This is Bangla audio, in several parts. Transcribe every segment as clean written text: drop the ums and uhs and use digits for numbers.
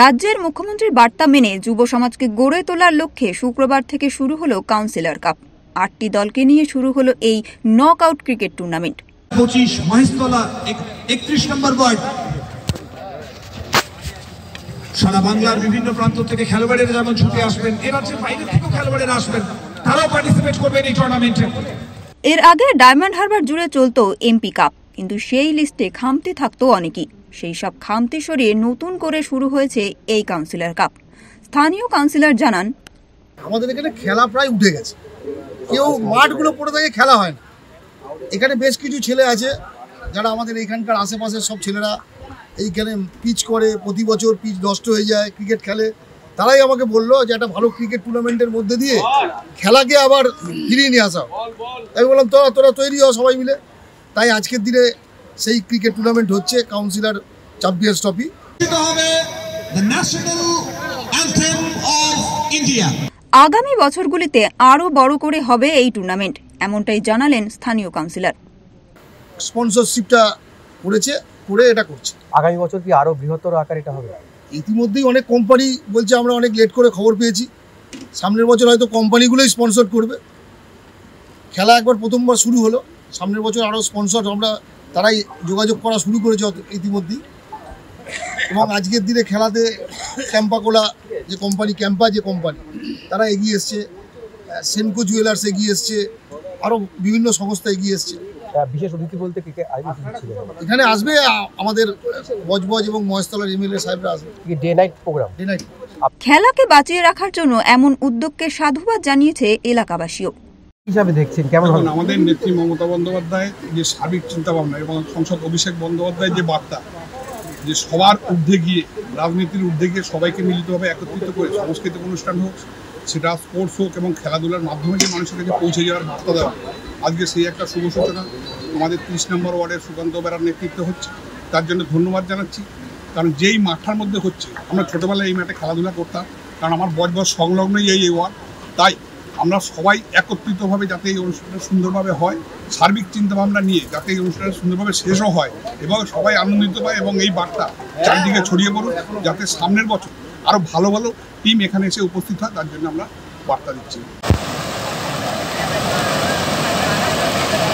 রাজ্যের মুখ্যমন্ত্রীর বার্তা মেনে যুব সমাজকে গড়ে তোলার লক্ষ্যে শুক্রবার থেকে শুরু হলো কাউন্সিলর কাপ। 8টি দলকে নিয়ে শুরু হলো এই knock out cricket tournament. 25 Maheshtala 31 নম্বর ওয়ার্ড সারা বাংলার বিভিন্ন প্রান্ত থেকে খেলোয়াড়েরা যেমন ছুটে আসবেন, এর রাজ্যের বাইরে থেকেও খেলোয়াড়েরা আসবেন, তারাও পার্টিসিপেট করবেন এই টুর্নামেন্টে। এর আগে ডায়মন্ড হারবার জুড়ে চলতো এমপি কাপ, কিন্তু সেই লিস্টে খামতি থাকতো অনেকই। সেই সব খামতি সরিয়ে নতুন করে শুরু হয়েছে এই কাউন্সিলর কাপ। স্থানীয় কাউন্সিলর জানান, আমাদের এখানে খেলা প্রায় উঠে গেছে, কেউ মাঠগুলো পড়ে থাকে, খেলা হয় না। এখানে বেশ কিছু ছেলে আছে যারা আমাদের এইখানকার আশেপাশের সব ছেলেরা এইখানে পিচ করে, প্রতি বছর পিচ নষ্ট হয়ে যায়, ক্রিকেট খেলে। তারাই আমাকে বললো যে একটা ভালো ক্রিকেট টুর্নামেন্টের মধ্যে দিয়ে খেলাকে আবার ফিরিয়ে নিয়ে আসা। আমি বললাম তোরা তৈরি হও সবাই মিলে। তাই আজকের দিনে সেই ক্রিকেট টুর্নামেন্ট হচ্ছে কাউন্সিলর চ্যাম্পিয়ন্স ট্রফি। আগামী বছরগুলিতে আরও বড় করে হবে এই টুর্নামেন্ট, এমনটাই জানালেন স্থানীয় কাউন্সিলর। স্পন্সরশিপটা করে এটা করছে। আগামী বছর কি আরো বৃহত্তর আকারে এটা হবে? ইতিমধ্যেই অনেক কোম্পানি বলছে, আমরা অনেক লেট করে খবর পেয়েছি, সামনের বছর হয়তো কোম্পানিগুলোই স্পন্সর করবে। খেলা একবার প্রথমবার শুরু হলো, সামনের বছর আরও স্পন্সর তারাই যোগাযোগ করা শুরু করেছে ইতিমধ্যেই। এবং আজকের দিনে খেলাতে ক্যাম্পা যে কোম্পানি তারা এগিয়ে এসছে, সেনকো জুয়েলার্স এগিয়ে এসছে, আরও বিভিন্ন সংস্থা এগিয়ে এসছে। বিশেষ অতিথি বলতে এখানে আসবে আমাদের বজবজ এবং মহেশতলার এমএলএ সাহেবরা আসবে। Day night programme. খেলাকে বাঁচিয়ে রাখার জন্য এমন উদ্যোগকে সাধুবাদ জানিয়েছে এলাকাবাসীও। হিসাবে দেখছেন কেমন হবে? আমাদের নেত্রী মমতা বন্দ্যোপাধ্যায় যে সার্বিক চিন্তাভাবনা এবং সাংসদ অভিষেক বন্দ্যোপাধ্যায় যে বার্তা, যে সবার ঊর্ধ্বে গিয়ে, রাজনীতির ঊর্ধ্বে গিয়ে সবাইকে মিলিতভাবে একত্রিত করে সাংস্কৃতিক অনুষ্ঠান হোক, সেটা স্পোর্টস হোক এবং খেলাধুলার মাধ্যমে যে মানুষের কাছে পৌঁছে যাওয়ার বার্তা দেওয়া, আজকে সেই একটা শুভ সূচনা আমাদের 30 নম্বর ওয়ার্ডের সুকান্ত বেরার নেতৃত্বে হচ্ছে। তার জন্য ধন্যবাদ জানাচ্ছি। কারণ যেই মাঠটার মধ্যে হচ্ছে, আমরা ছোটোবেলায় এই মাঠে খেলাধুলা করতাম, কারণ আমার বজবজ সংলগ্নই এই ওয়ার্ড। তাই আমরা সবাই একত্রিতভাবে যাতে এই অনুষ্ঠানটা সুন্দরভাবে হয়, সার্বিক চিন্তাভাবনা নিয়ে যাতে এই অনুষ্ঠানটা সুন্দরভাবে শেষও হয় এবং সবাই আনন্দিত পায় এবং এই বার্তা চারিদিকে ছড়িয়ে পড়ুক, যাতে সামনের বছর আরও ভালো ভালো টিম এখানে এসে উপস্থিত হয়। তার জন্য আমরা বার্তা দিচ্ছি।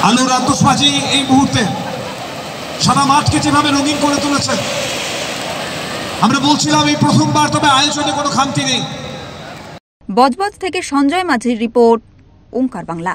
আলোর আতশবাজি এই মুহূর্তে সারা মাঠকে যেভাবে রঙিন করে তুলেছে, আমরা বলছিলাম এই প্রথমবার, তবে আয়োজনে কোনো খামতি নেই। বজবজ থেকে সঞ্জয় মাঝির রিপোর্ট, ওঙ্কার বাংলা।